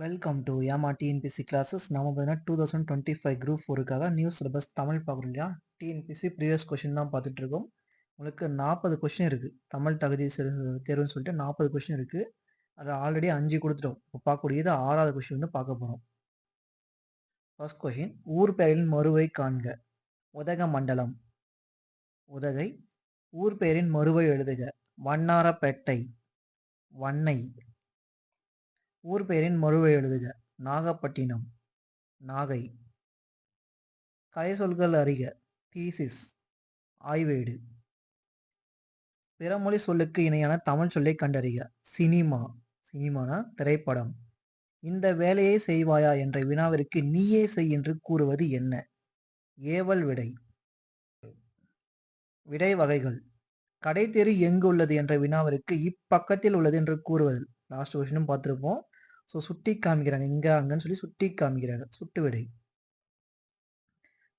Welcome to Yama TNPSC classes. நம்ம பார்த்தீங்கன்னா 2025 group 4க்காக நியூ சிலபஸ் தமிழ் பார்க்குறோம் இல்லையா. டிஎன்பிசி ப்ரீவியஸ் கொஷின் தான் பார்த்துட்டு இருக்கோம். உங்களுக்கு 40 கொஷின் இருக்குது. தமிழ் தகுதி தேர்வுன்னு சொல்லிட்டு 40 கொஷின் இருக்குது. அதில் ஆல்ரெடி 5 கொடுத்துட்டோம். இப்போ பார்க்கக்கூடியது 6வது கொஷின் வந்து பார்க்க போகிறோம். ஃபர்ஸ்ட் கொஷின், ஊர் பெயரின் மறுவை காண்க. உதகமண்டலம் உதகை. ஊர் பெயரின் மறுவை எழுதுக. வண்ணாரப்பேட்டை வண்ணை. ஊர் பெயரின் மறுவை எழுதுக. நாகப்பட்டினம் நாகை. கலை சொல்கள் அறிக. தீசிஸ் ஆய்வேடு. பிறமொழி சொல்லுக்கு இணையான தமிழ் சொல்லை கண்டறிக. சினிமா சினிமானா திரைப்படம். இந்த வேலையை செய்வாயா என்ற வினாவிற்கு நீயே செய் என்று கூறுவது என்ன? ஏவல் விடை. விடை வகைகள். கடை தெரு எங்கு உள்ளது என்ற வினாவிற்கு இப்பக்கத்தில் உள்ளது என்று கூறுவது. லாஸ்ட் கொஸ்டினும் பார்த்துருப்போம். ஸோ சுட்டி காமிக்கிறாங்க, இங்க அங்கன்னு சொல்லி சுட்டி காமிக்கிறாங்க. சுட்டு விடை.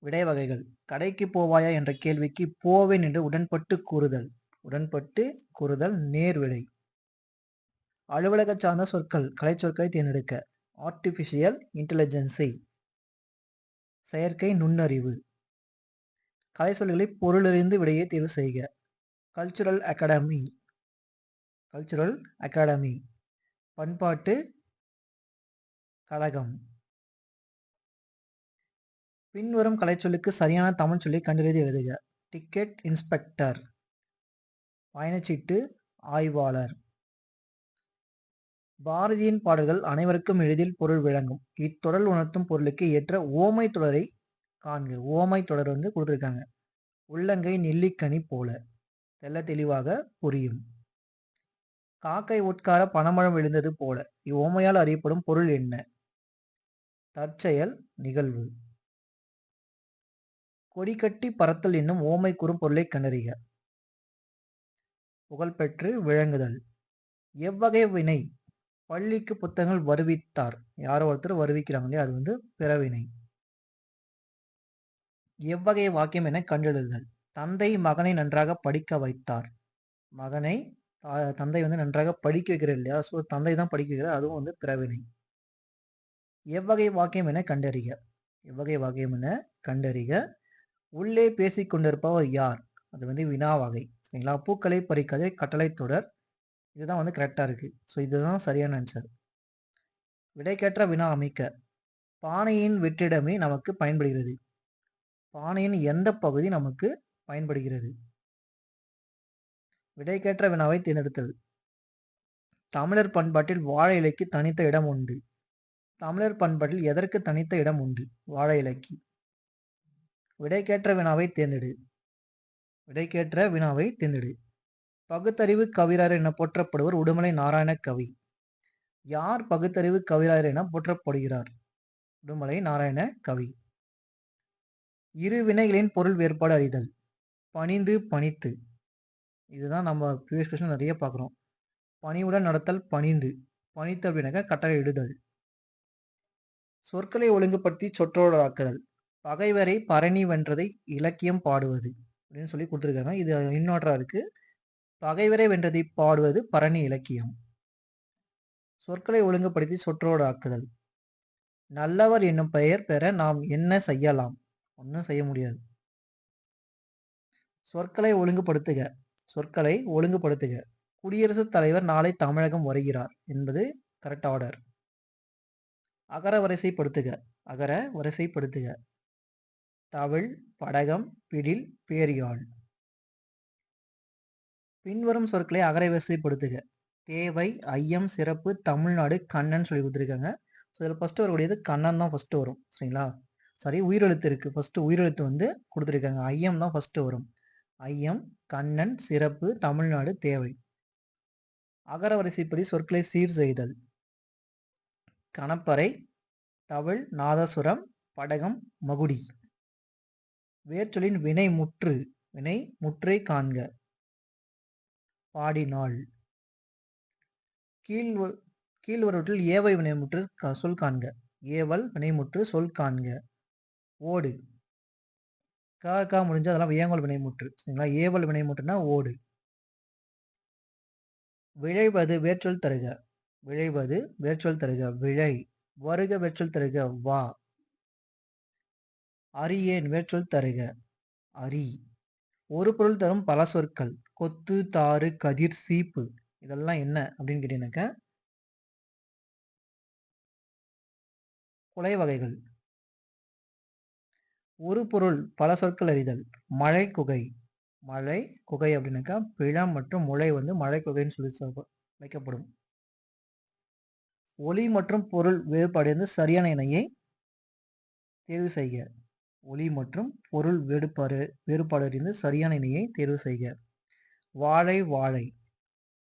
விடை வகைகள். கடைக்கு போவாயா என்ற கேள்விக்கு போவேன் என்று உடன்பட்டு கூறுதல். உடன்பட்டு கூறுதல் நேர் விடை. அலுவலக சார்ந்த சொற்கள் கலை சொற்களை தேர்ந்தெடுக்க. ஆர்டிஃபிஷியல் இன்டெலிஜென்சி செயற்கை நுண்ணறிவு. கலை சொல்களை பொருளறிந்து விடையை தேர்வு செய்க. Cultural academy cultural academy. பண்பாட்டு கழகம். பின்வரும் கலைச்சொல்லுக்கு சரியான தமிழ் சொல்லி கண்டறிந்து எழுதுக. டிக்கெட் இன்ஸ்பெக்டர் பயணச்சீட்டு ஆய்வாளர். பாரதியின் பாடல்கள் அனைவருக்கும் எளிதில் பொருள் விளங்கும். இத்தொடர் உணர்த்தும் பொருளுக்கு ஏற்ற ஓமை தொடரை காண்க. ஓமை தொடர் வந்து கொடுத்துருக்காங்க. உள்ளங்கை நெல்லிக்கனி போல. தெல்ல தெளிவாக புரியும். காக்கை உட்கார பனமரம் விழுந்தது போல. இவ்வோமையால் அறியப்படும் பொருள் என்ன? தற்செயல் நிகழ்வு. கொடிக்கட்டி பறத்தல் என்னும் ஓமை கூறும் பொருளை கண்டறிக. புகழ்பெற்று விளங்குதல். எவ்வகை வினை? பள்ளிக்கு புத்தகங்கள் வருவித்தார். யாரோ ஒருத்தர் வருவிக்கிறாங்க இல்லையா, அது வந்து பிறவினை. எவ்வகை வாக்கியம் என கண்டெழுதுதல். தந்தை மகனை நன்றாக படிக்க வைத்தார். மகனை தந்தை வந்து நன்றாக படிக்க வைக்கிறார் இல்லையா, ஸோ தந்தை தான் படிக்க வைக்கிறார், அதுவும் வந்து பிறவினை. எவ்வகை வாக்கியம் என கண்டறிக. எவ்வகை வாக்கியம் என கண்டறிக. உள்ளே பேசிக் கொண்டிருப்பவர் யார்? அது வந்து வினா வகை. சரிங்களா. பூக்களை பறிக்காதே கட்டளை தொடர். இதுதான் வந்து கரெக்டாக இருக்கு. ஸோ இதுதான் சரியான ஆன்சர். விடைக்கேற்ற வினா அமைக்க. பானையின் வெற்றிடமே நமக்கு பயன்படுகிறது. பானையின் எந்த பகுதி நமக்கு பயன்படுகிறது? விடைக்கேற்ற வினாவை தேர்ந்தெடுத்தல். தமிழர் பண்பாட்டில் வாழை இலைக்கு தனித்த இடம் உண்டு. தமிழர் பண்பாட்டில் எதற்கு தனித்த இடம் உண்டு? வாழை இலைக்கு. விடைக்கேற்ற வினாவை தேர்ந்தெடு. விடைக்கேற்ற வினாவை தேர்ந்தெடு. பகுத்தறிவு கவிராயர் என போற்றப்படுவர் உடுமலை நாராயண கவி. யார் பகுத்தறிவு கவிராயர் என போற்றப்படுகிறார்? உடுமலை நாராயண கவி. இரு வினைகளின் பொருள் வேறுபாடு அறிதல். பணிந்து பணித்து. இதுதான் நம்ம ப்ரீவியஸ் கொஸ்டின் நிறைய பார்க்குறோம். பணிவுடன் நடத்தல் பணிந்து. பணித்தல் வினக கட்டளை இடுதல். சொற்களை ஒழுங்குபடுத்தி சொற்றொடராக்குதல். பகைவரை பரணி வென்றதை இலக்கியம் பாடுவது அப்படின்னு சொல்லி கொடுத்துருக்காங்க. இது இன்னொன்றா இருக்கு. பகைவரை வென்றதை பாடுவது பரணி இலக்கியம். சொற்களை ஒழுங்குபடுத்தி சொற்றொடராக்குதல். நல்லவர் என்னும் பெயர் பெற நாம் என்ன செய்யலாம்? ஒன்றும் செய்ய முடியாது. சொற்களை ஒழுங்குபடுத்துக. சொற்களை ஒழுங்குபடுத்துக. குடியரசுத் தலைவர் நாளை தமிழகம் வருகிறார் என்பது கரெக்ட் ஆர்டர். அகர வரிசைப்படுத்துக. அகர வரிசைப்படுத்துக. தவிழ் படகம் பிடில் பேரியாழ். பின்வரும் சொற்களை அகர வரிசைப்படுத்துக. தேவை ஐயம் சிறப்பு தமிழ்நாடு கண்ணன் சொல்லி கொடுத்துருக்காங்க. ஸோ இதில் ஃபஸ்ட்டு வரக்கூடியது கண்ணன் தான் ஃபஸ்ட்டு வரும். சரிங்களா. சாரி, உயிரெழுத்து இருக்குது. ஃபஸ்ட்டு உயிரெழுத்து வந்து கொடுத்துருக்காங்க. ஐயம் தான் ஃபஸ்ட்டு வரும். ஐயம், கண்ணன், சிறப்பு, தமிழ்நாடு, தேவை. அகர வரிசைப்படி சொற்களை சீர் செய்தல். கணப்பறை, தவிழ், நாதசுரம், படகம், மகுடி. வேர்ச்சொல்லின் வினை முற்று. வினை முற்றை காண்க. பாடினாள். கீழ்வருவற்றில் ஏவை வினைமுற்று சொல் காண்க. ஏவல் வினைமுற்று சொல் காண்க. ஓடு. கா முடிஞ்சு அதெல்லாம் ஏங்கல் வினைமுற்று. சரிங்களா. ஏவல் வினைமுற்றுனா ஓடு. விழைவது வேர்ச்சொல் தருக. விழைவது வேர்ச்சொல் தருக விழை. வருக வேர்ச்சொல் தருக வா. அறியேன் வேர்ச்சொல் தருக அறி. ஒரு பொருள் தரும் பல சொற்கள் கொத்து, தாறு, கதிர், சீப்பு. இதெல்லாம் என்ன அப்படின்னு கேட்டீங்கன்னாக்க குலை வகைகள். ஒரு பொருள் பல சொற்கள் அறிதல் மழை குகை. மழை குகை அப்படின்னாக்கா பிழம் மற்றும் முளை வந்து மழை குகைன்னு சொல்லி அழைக்கப்படும். ஒளி மற்றும் பொருள் வேறுபாடு சரியான இணையை தேர்வு செய்க. ஒளி மற்றும் பொருள் வேறுபாடு அறிந்து சரியான இணையை தேர்வு செய்க. வாழை வாழை.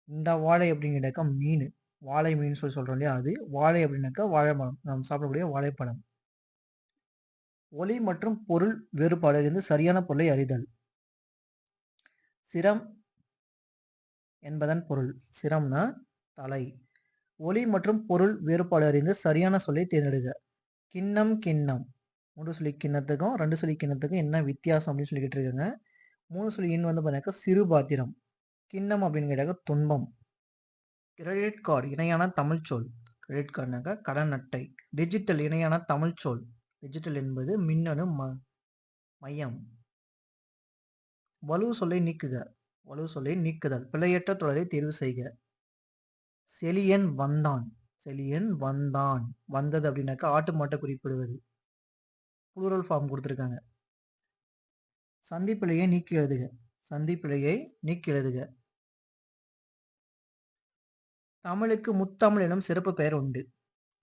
இந்த வாழை அப்படிங்கிறக்க மீன். வாழை மீன் சொல்லி சொல்றோம் இல்லையா, அது வாழை அப்படின்னாக்கா வாழைப்பழம், நாம் சாப்பிடக்கூடிய வாழைப்பழம். ஒளி மற்றும் பொருள் வேறுபாடு அறிந்து சரியான பொருளை அறிதல். சிரம் என்பதன் பொருள். சிரம்னா தலை. ஒளி மற்றும் பொருள் வேறுபாடு அறிந்து சரியான சொல்லை தேர்ந்தெடுக. கிண்ணம் கிண்ணம். 3 சொல்லி கிண்ணத்துக்கும் 2 சொல்லி கிண்ணத்துக்கும் என்ன வித்தியாசம் அப்படின்னு சொல்லி கேட்டிருக்காங்க. 3 சொல்லி இன் வந்து பார்த்தீங்கன்னா சிறு பாத்திரம். கிண்ணம் அப்படின்னு கேட்டாக்க துன்பம். கிரெடிட் கார்டு இணையான தமிழ் சொல். கிரெடிட் கார்டுனாக்கா கடன் அட்டை. டிஜிட்டல் இணையான தமிழ் சொல். டிஜிட்டல் என்பது மின்னணு மையம். வலு சொல்லை நீக்குக. வலு சொல்லை நீக்குதல். பிழையற்ற தொடரை தேர்வு செய்க. செலியன் வந்தான். செலியன் வந்தான். வந்தது அப்படின்னாக்கா ஆட்டு மாட்டை குறிப்பிடுவது. புளூரல் ஃபார்ம் கொடுத்துருக்காங்க. சந்திப்பிழையை நீக்கி எழுதுக. சந்திப்பிழையை நீக்கி எழுதுக. தமிழுக்கு முத்தமிழ் எனும் சிறப்பு பெயர் உண்டு.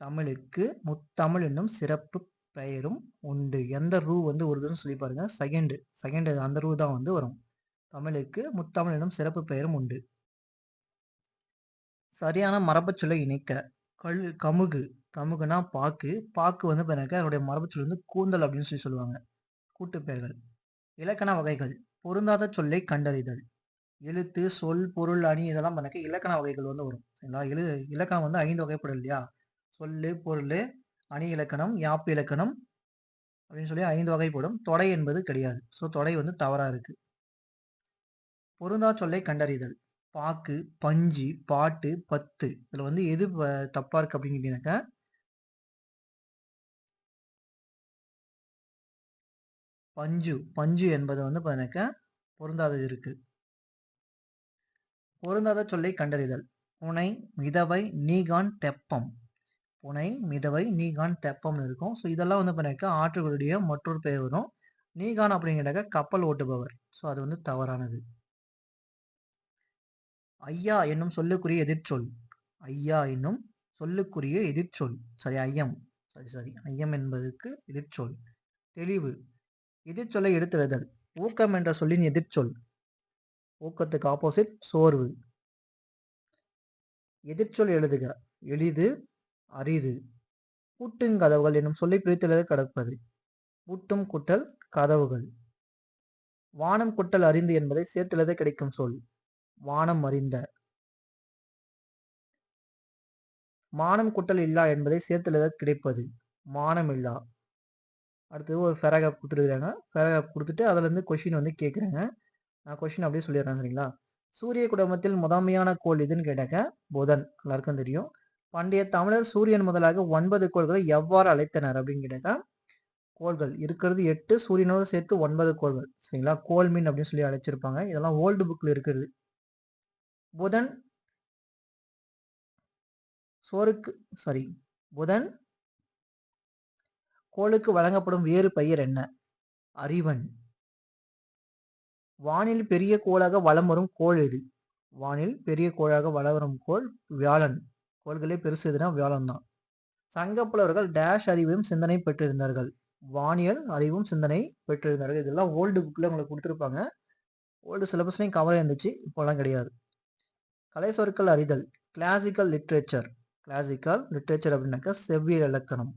தமிழுக்கு முத்தமிழ் என்னும் சிறப்பு பெயரும் உண்டு. எந்த ரூ வந்து வருதுன்னு சொல்லி பாருங்க. செகண்ட் அந்த ரூ தான் வந்து வரும். தமிழுக்கு முத்தமிழ் என்னும் சிறப்பு பெயரும் உண்டு. சரியான மரபுச்சொல்லை இணைக்க. கமுகு. கமுகுனா பாக்கு. பாக்கு வந்து பாருங்க அதனுடைய மரபுச்சொல் வந்து கூந்தல் அப்படின்னு சொல்லி சொல்லுவாங்க. கூட்டு பெயர்கள். இலக்கண வகைகள். பொருந்தாத சொல்லை கண்டறிதல். எழுத்து, சொல், பொருள், அணி இதெல்லாம் பண்ணக்க இலக்கண வகைகள் வந்து வரும். சரிங்களா? இலக்கணம் வந்து 5 வகைப்படும் இல்லையா? சொல்லு, பொருள், அணி இலக்கணம், யாப்பு இலக்கணம் அப்படின்னு சொல்லி 5 வகைப்படும். தொடை என்பது கிடையாது. ஸோ தொடை வந்து தவறா இருக்கு. பொருந்தா சொல்லை கண்டறிதல். பாக்கு, பஞ்சு, பாட்டு, பத்து. இதுல வந்து எது தப்பா இருக்கு அப்படின்னு கேட்டீங்கன்னாக்கா பஞ்சு. பஞ்சு என்பது வந்து பாத்தீங்கன்னாக்கா பொருந்தாதது இருக்கு. பொருந்தாத சொல்லை கண்டறிதல். புனை, மிதவை, நீகான், தெப்பம். புனை, மிதவை, நீகான், தெப்பம்னு இருக்கும். ஸோ இதெல்லாம் வந்து பாத்தீங்கன்னாக்கா ஆற்றுகளுடைய மற்றொரு பெயர் வரும். நீகான் அப்படிங்கிறக்க கப்பல் ஓட்டுபவர். ஸோ அது வந்து தவறானது. ஐயா என்னும் சொல்லுக்குரிய எதிர்ச்சொல். ஐயா என்னும் சொல்லுக்குரிய எதிர்ச்சொல். சரி ஐயம். சரி ஐயம் என்பதற்கு எதிர்ச்சொல். தெளிவு. எதிர்ச்சொல்லை எடுத்தெழுதல். ஊக்கம் என்ற சொல்லின் எதிர்ச்சொல். ஊக்கத்துக்கு ஆப்போசிட் சோர்வு. எதிர்ச்சொல் எழுதுக. எளிது, அரிது. பூட்டுங்கதவுகள் என்னும் சொல்லை பிரித்தெழுத கடப்பது. பூட்டும் குட்டல் கதவுகள். வானம் குட்டல் அறிந்து என்பதை சேர்த்தெழுத கிடைக்கும் சொல். வானம் அறிந்த. மானம் குட்டல் இல்லா என்பதை சேர்த்தெழுத கிடைப்பது. மானம் இல்லா. அடுத்தது ஒரு பேராகிராஃப் கொடுத்துருக்காங்க. பேராகிராஃப் கொடுத்துட்டு அதுல இருந்து கொஸ்டின் வந்து கேட்குறாங்க. நான் கொஸ்டின் அப்படியே சொல்லிடுறேன். சரிங்களா? சூரிய குடும்பத்தில் முதன்மையான கோள் எதுன்னு கேட்டாக்க புதன். எல்லாருக்கும் தெரியும். பண்டைய தமிழர் சூரியன் முதலாக 9 கோள்களை எவ்வாறு அழைத்தனர் அப்படின்னு கேட்டாக்கா கோள்கள் இருக்கிறது 8, சூரியனோடு சேர்த்து 9 கோள்கள். சரிங்களா? கோள்மீன் அப்படின்னு சொல்லி அழைச்சிருப்பாங்க. இதெல்லாம் ஓல்டு புக்ல இருக்கிறது. புதன் புதன் கோளுக்கு வழங்கப்படும் வேறு பெயர் என்ன? அறிவன். வானில் பெரிய கோளாக வலம் வரும் கோள் எது? வானில் பெரிய கோளாக வலம் வரும் கோள் வியாழன். கோள்களே பெருசு எதுனா வியாழன் தான். சங்கப்புலவர்கள் டேஷ் அறிவும் சிந்தனை பெற்றிருந்தார்கள். வானியல் அறிவும் சிந்தனை பெற்றிருந்தார்கள். இதெல்லாம் ஓல்டு புக்ல உங்களுக்கு கொடுத்துருப்பாங்க. ஓல்டு சிலபஸ்லையும் கவர் இருந்துச்சு. இப்போலாம் கிடையாது. கலை சொற்கள் அறிதல். Classical literature. கிளாசிக்கல் லிட்ரேச்சர் அப்படின்னாக்கா செவ்வியல் இலக்கணம்.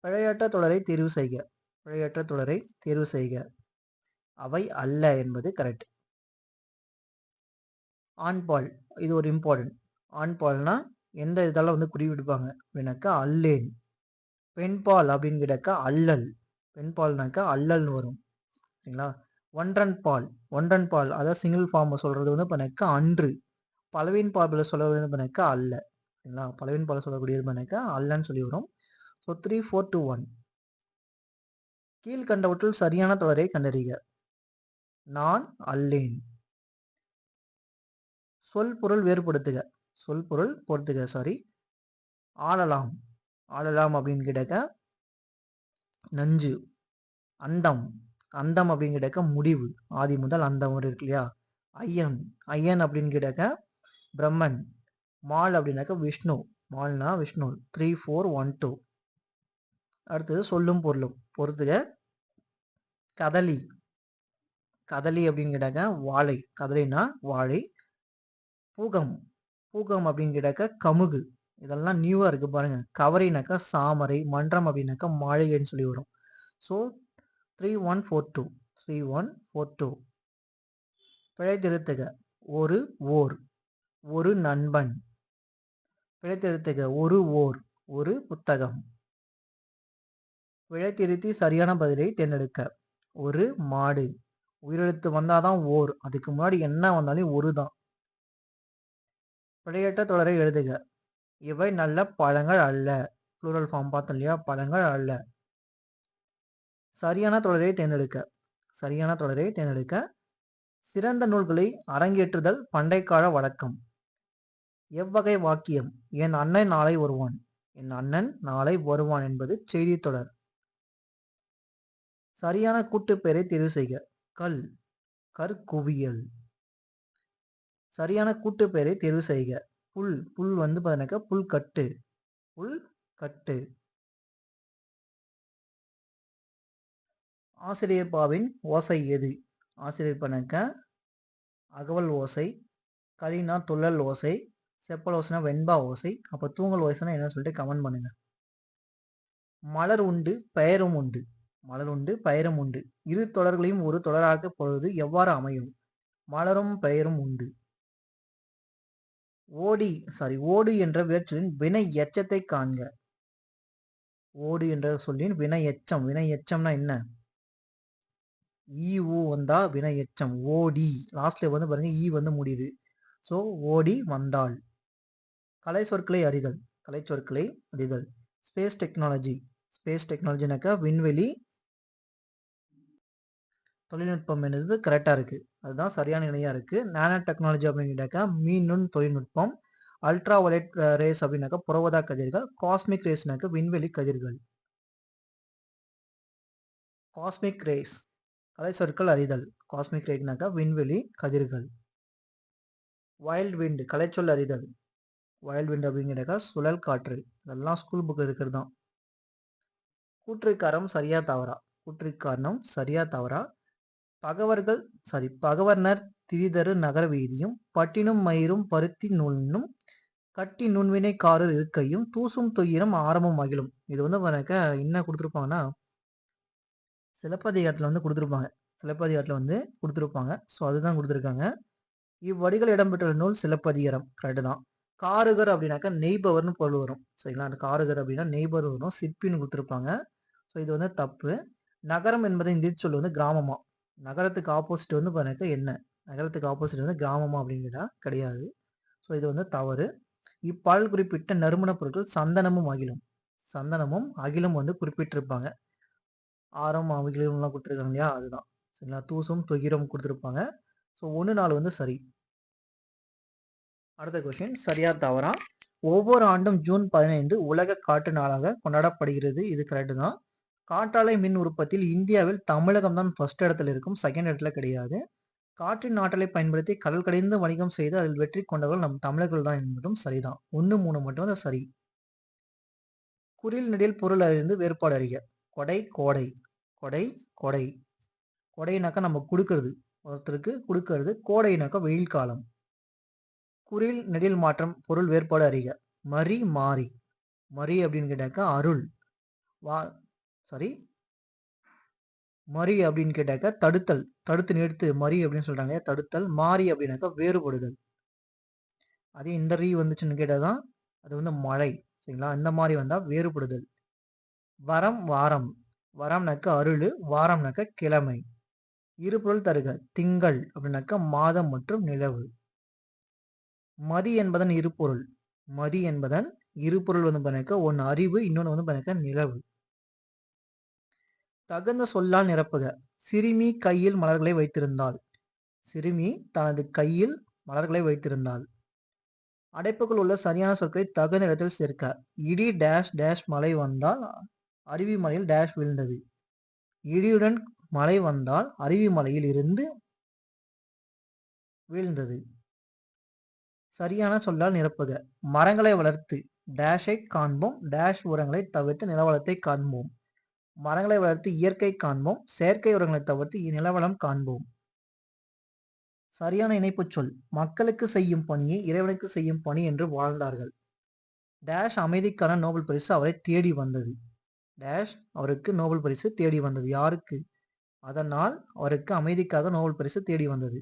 பிழையற்ற தொடரை தேர்வு செய்க. பிழையற்ற தொடரை தேர்வு செய்க. அவை அல்ல என்பது கரெக்ட். ஆண்பால். இது ஒரு இம்பார்ட்டன்ட். ஆண்பால்னா எந்த இதெல்லாம் வந்து குறிப்பிடுப்பாங்க அப்படின்னாக்கா அல்லேன். பெண்பால் அப்படின்னு கேட்டாக்கா அல்லல். பெண்பால்னாக்கா அல்லல்னு வரும். சரிங்களா? ஒன்றன் பால் அதாவது சிங்கிள் ஃபார்ம் சொல்றது வந்து பண்ணாக்கா அன்று. பலவின் பால் சொல்றது வந்து பண்ணாக்கா அல்ல. சரிங்களா? பலவின் பல சொல்லக்கூடியது பண்ணாக்கா அல்லன்னு சொல்லி வரும். ஸோ 3, 4, 2, 1. கீழ்கண்டவற்றுள் சரியான தொடரை கண்டறிக. நான் அல்லேன். சொல் பொருள் வேறுபடுத்துக. சொல் பொருள் பொறுத்துக சாரி. ஆளலாம். ஆளலாம் அப்படின்னு கேட்டாக்க நஞ்சு. அண்டம். அண்டம் அப்படின்னு கேட்டாக்க முடிவு. ஆதி முதல் அந்தம் வரை இருக்கு இல்லையா? ஐயன். ஐயன் அப்படின்னு கேட்டாக்க பிரம்மன். மால் அப்படின்னாக்க விஷ்ணு. மால்னா விஷ்ணு. 3, 4, 1, 2. அடுத்தது சொல்லும் பொருளும் பொறுத்துக. கதலி. கதலி அப்படின்னு கேட்டாக்க வாழை. கதலினா வாழை. பூகம். பூகம் அப்படின்னு கேட்டாக்க கமுகு. இதெல்லாம் நியூவா இருக்கு பாருங்க. கவரினாக்கா சாமரை. மன்றம் அப்படின்னாக்கா மாளிகைன்னு சொல்லி வரும். ஸோ 3, 1, 4, 2. 3, 1, 4, 2. பிழை திருத்துக. ஒரு ஓர். ஒரு நண்பன். பிழை திருத்துக. ஒரு ஓர். ஒரு புத்தகம். பிழை திருத்தி சரியான பதிலை தேர்ந்தெடுக்க. ஒரு மாடு. உயிரெழுத்து வந்தாதான் ஓர். அதுக்கு முன்னாடி என்ன வந்தாலும் ஒரு தான். பிழையற்ற தொடரை எழுதுக. இவை நல்ல பழங்கள் அல்ல. ப்ளூரல் ஃபார்ம் பார்த்தோம் இல்லையா? பழங்கள் அல்ல. சரியான தொடரை தேர்ந்தெடுக்க. சரியான தொடரை தேர்ந்தெடுக்க. சிறந்த நூல்களை அரங்கேற்றுதல் பண்டைக்கால வழக்கம். எவ்வகை வாக்கியம்? என் அண்ணன் நாளை வருவான். என் அண்ணன் நாளை வருவான் என்பது செய்தி தொடர். சரியான கூட்டுப்பெயரை தேர்வு செய்க. கல். கற்குவியல். சரியான கூட்டுப்பெயரை தேர்வு செய்க. புல். புல் வந்து பார்த்தீங்கன்னாக்கா புல்கட்டு. புல்கட்டு. ஆசிரியர் பாவின் ஓசை எது? ஆசிரியர் பண்ணாக்க அகவல் ஓசை. களினா துள்ளல் ஓசை. செப்பல் ஓசைனா வெண்பா ஓசை. அப்போ தூங்கல் ஓசைனா என்ன சொல்லிட்டு கமெண்ட் பண்ணுங்க. மலர் உண்டு பெயரும் உண்டு. மலர் உண்டு பெயரும் உண்டு. இரு தொடர்களையும் ஒரு தொடராக பொழுது எவ்வாறு அமையும்? மலரும் பெயரும் உண்டு. ஓடு என்ற வேற்றின் வினை எச்சத்தை காண்க. ஓடு என்ற சொல்லின் வினை எச்சம். வினை எச்சம்னா என்ன? ஈ ஊ வந்தா வினை எச்சம். ஓடி. லாஸ்ட்ல வந்து பாருங்க ஈ வந்து முடியுது. ஸோ ஓடி வந்தாள். கலை சொற்களை அறிதல். கலை சொற்களை அறிதல். Space technology. ஸ்பேஸ் டெக்னாலஜினாக்கா விண்வெளி தொழில்நுட்பம் என்பது கரெக்டாக இருக்குது. அதுதான் சரியான இணையாக இருக்குது. நானோ டெக்னாலஜி அப்படின்னாக்கா மீநுண் தொழில்நுட்பம். அல்ட்ரா வயலட் ரேஸ் அப்படின்னாக்கா புறவதா கதிர்கள். காஸ்மிக் ரேஸ்னாக்கா விண்வெளி கதிர்கள். Cosmic race. கலை சொற்கள் அறிதல். காஸ்மிக் ரேஸ்னாக்கா விண்வெளி கதிர்கள். Wild wind. கலைச்சொல் அறிதல். வைல்ட் விண்ட் அப்படிங்கிறக்கா சுழல் காற்று. இதெல்லாம் ஸ்கூல் புக் இருக்கிறது தான். கூற்றுக்காரம் சரியா தவறா? கூற்றுக்காரணம் சரியா தவறா? பகவர்னர் திரிதரு நகர வீதியும் பட்டினும் மயிரும் பருத்தி நூலினும் கட்டி நுண்வினை காரர் இருக்கையும் தூசும் துயரம் ஆரம்பம் மகிழும். இது வந்து என்ன கொடுத்துருப்பாங்கன்னா சிலப்பதிகாரத்தில் வந்து கொடுத்துருப்பாங்க. சிலப்பதிகாரத்தில் வந்து கொடுத்துருப்பாங்க. ஸோ அதுதான் கொடுத்துருக்காங்க. இவ்வடிகள் இடம்பெற்ற நூல் சிலப்பதிகாரம். கரெக்டு தான். காருகர் அப்படின்னாக்கா நெய்பவர்னு பொருள் வரும். சரிங்களா? அந்த காருகர் அப்படின்னா நெய்பர் வரும். சிற்பின்னு கொடுத்துருப்பாங்க. ஸோ இது வந்து தப்பு. நகரம் என்பதை இந்த சொல் வந்து கிராமமா? நகரத்துக்கு ஆப்போசிட் வந்து பாருங்க என்ன? நகரத்துக்கு ஆப்போசிட் வந்து கிராமமா அப்படிங்கிறதா கிடையாது. ஸோ இது வந்து தவறு. இப்பாடல் குறிப்பிட்ட நறுமணப் பொருட்கள் சந்தனமும் அகிலும். சந்தனமும் அகிலும் வந்து குறிப்பிட்டிருப்பாங்க. ஆரம் அகிலம்லாம் கொடுத்துருக்காங்க இல்லையா? அதுதான். சரிங்களா? தூசும் துகிரும் கொடுத்துருப்பாங்க. ஸோ 1, 4 வந்து சரி. அடுத்த கொஸ்டின் சரியா தவறா? ஒவ்வொரு ஆண்டும் ஜூன் 15 உலக காற்று நாளாக கொண்டாடப்படுகிறது. இது கரெக்டு தான். காற்றாலை மின் உற்பத்தியில் இந்தியாவில் தமிழகம் தான் ஃபர்ஸ்ட் இடத்துல இருக்கும். செகண்ட் இடத்துல கிடையாது. காற்றின் ஆற்றலை பயன்படுத்தி கடல் கடைந்து வணிகம் செய்து அதில் வெற்றி கொண்டவர்கள் நம் தமிழர்கள் தான் என்பதும் சரிதான். 1, 3 மட்டும் தான் சரி. குறில் நெடில் பொருள் அறிந்து வேறுபாடு அறிக. கொடை கோடை. கொடை கொடை. கொடைனாக்கா நம்ம கொடுக்கறது. ஒருத்தருக்கு கொடுக்கறது. கோடைனாக்கா வெயில் காலம். குறில் நெடில் மாற்றம் பொருள் வேறுபாடு அறிக. மறி மாறி. மறி அப்படின்னு கேட்டாக்கா அருள். மறி அப்படின்னு கேட்டாக்கா தடுத்தல். தடுத்து நிறுத்து மறி அப்படின்னு சொல்றாங்க. தடுத்தல். மாறி அப்படின்னாக்கா வேறுபடுதல். அதே இந்த ரீ வந்துச்சுன்னு கேட்டாதான் அது வந்து மழை. சரிங்களா? இந்த மாதிரி வந்தா வேறுபடுதல். வரம் வாரம். வரம்னாக்கா அருள். வாரம்னாக்கா கிழமை. இருபொருள் தருக. திங்கள் அப்படின்னாக்கா மாதம் மற்றும் நிலவு. மதி என்பதன் இருபொருள். மதி என்பதன் இருபொருள் வந்து பண்ணிக்க ஒன்று அறிவு, இன்னொன்று வந்து பண்ணிக்க நிலவு. தகுந்த சொல்லால் நிரப்புக. சிறுமி கையில் மலர்களை வைத்திருந்தாள். சிறுமி தனது கையில் மலர்களை வைத்திருந்தாள். அடைப்புக்குள் உள்ள சரியான சொற்களை தகுந்த இடத்தில் சேர்க்க. இடி டேஷ் டேஷ் மழை வந்தால் அருவி மலையில் டேஷ் விழுந்தது. இடியுடன் மழை வந்தால் அருவி மலையில் இருந்து வீழ்ந்தது. சரியான சொல்லால் நிரப்புக. மரங்களை வளர்த்து டேஷை காண்போம், டேஷ் உரங்களை தவிர்த்து நிலவளத்தை காண்போம். மரங்களை வளர்த்து இயற்கை காண்போம், செயற்கை உரங்களை தவிர்த்து நிலவளம் காண்போம். சரியான இணைப்புச் சொல். மக்களுக்கு செய்யும் பணியை இறைவனுக்கு செய்யும் பணி என்று வாழ்ந்தார்கள். டேஷ் அமைதிக்கான நோபல் பரிசு அவரை தேடி வந்தது. டேஷ் அவருக்கு நோபல் பரிசு தேடி வந்தது. யாருக்கு? அதனால் அவருக்கு அமைதிக்காக நோபல் பரிசு தேடி வந்தது.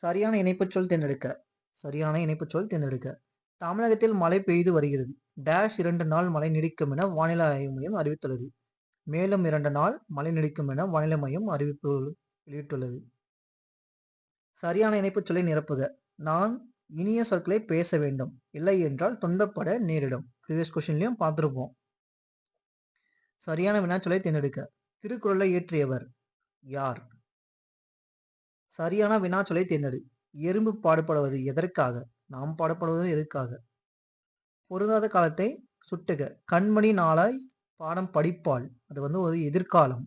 சரியான இணைப்புச் சொல் தேர்ந்தெடுக்க. சரியான இணைப்புச் சொல் தேர்ந்தெடுக்க. தமிழகத்தில் மழை பெய்து வருகிறது. டேஷ் 2 நாள் மழை நீடிக்கும் என வானிலை ஆய்வு மையம் அறிவித்துள்ளது. மேலும் 2 நாள் மழை நீடிக்கும் என வானிலை மையம் அறிவிப்பு வெளியிட்டுள்ளது. சரியான இணைப்புச் சொல்லை நிரப்புக. நான் இனிய சொற்களை பேச வேண்டும், இல்லை என்றால் துன்பப்பட நேரிடும். ப்ரீவியஸ் கொஸ்டின்லயும் பார்த்துருப்போம். சரியான வினாச்சொல்லை தேர்ந்தெடுக்க. திருக்குறளை இயற்றியவர் யார்? சரியான வினாச்சொல்லை தேர்ந்தெடு. எறும்பு பாடுபடுவது எதற்காக? நாம் பாடுபடுவது எதற்காக? பொருந்தாத காலத்தை சுட்டுக. கண்மணி நாளாய் பாடம் படிப்பாள். அது வந்து ஒரு எதிர்காலம்.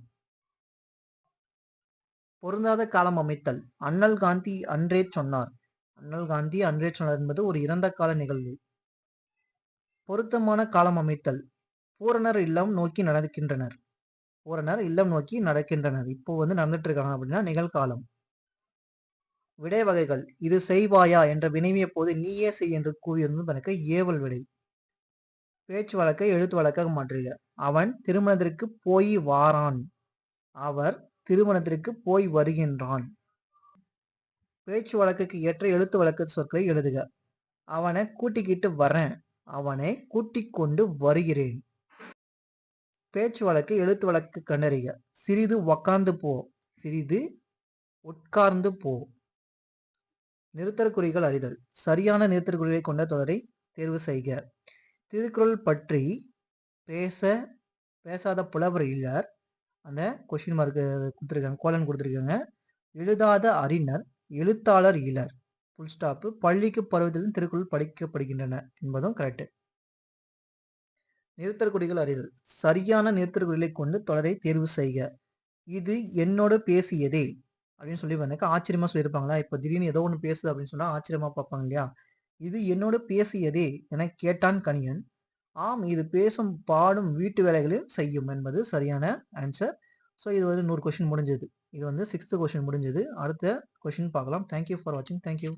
பொருந்தாத காலம் அமைத்தல். அண்ணல் காந்தி அன்றே சொன்னார். அண்ணல் காந்தி அன்றே சொன்னார் என்பது ஒரு இறந்த கால நிகழ்வு. பொருத்தமான காலம் அமைத்தல். பூரணர் இல்லம் நோக்கி நடக்கின்றனர். பூரணர் இல்லம் நோக்கி நடக்கின்றனர். இப்போ வந்து நடந்துட்டு இருக்காங்க அப்படின்னா நிகழ்காலம். விடை வகைகள். இது செய்வாயா என்ற வினவிய போது நீயே செய் என்று கூறியது எனக்கு ஏவல் விடை. பேச்சு வழக்கை எழுத்து வழக்காக மாற்றுக. அவன் திருமணத்திற்கு போய் வாரான். அவர் திருமணத்திற்கு போய் வருகின்றான். பேச்சு வழக்குக்கு ஏற்ற எழுத்து வழக்கு சொற்களை எழுதுக. அவனை கூட்டிக்கிட்டு வரேன். அவனை கூட்டிக் கொண்டு வருகிறேன். பேச்சு வழக்கு எழுத்து வழக்கு கண்டறிக. சிறிது உட்கார்ந்து போ. சிறிது உட்கார்ந்து போ. நிறுத்தற்குறிகள் அறிதல். சரியான நிறுத்தற்குறிகளை கொண்ட தொடரை தேர்வு செய்க. திருக்குறள் பற்றி பேசாத புலவர் இல்லர். அந்த கொஸ்டின் மார்க் கொடுத்துருக்காங்க, கோலன் கொடுத்துருக்காங்க. எழுதாத அறிஞர், எழுத்தாளர் இலர். Full stop. பள்ளிக்கு பருவத்திலும் திருக்குறள் படிக்கப்படுகின்றன என்பதும் கரெக்ட். நிறுத்தற்குறிகள் அறிதல். சரியான நிறுத்தற்குறிகளை கொண்டு தொடரை தேர்வு செய்க. இது என்னோடு பேசியதே அப்படின்னு சொல்லி வந்தாக்க ஆச்சரியமா சொல்லியிருப்பாங்களா? இப்போ திடீர்னு ஏதோ ஒன்று பேசுது அப்படின்னு சொன்னா ஆச்சரியமா பார்ப்பாங்க இல்லையா? இது என்னோடு பேசியதே என கேட்டான் கணியன். ஆம், இது பேசும் பாடும் வீட்டு வேலைகளையும் செய்யும் என்பது சரியான ஆன்சர். ஸோ இது வந்து 100 கொஸ்டின் முடிஞ்சது. இது வந்து 6th கொஸ்டின் முடிஞ்சது. அடுத்த கொஸ்டின் பார்க்கலாம். தேங்க்யூ ஃபார் வாட்சிங். தேங்க்யூ.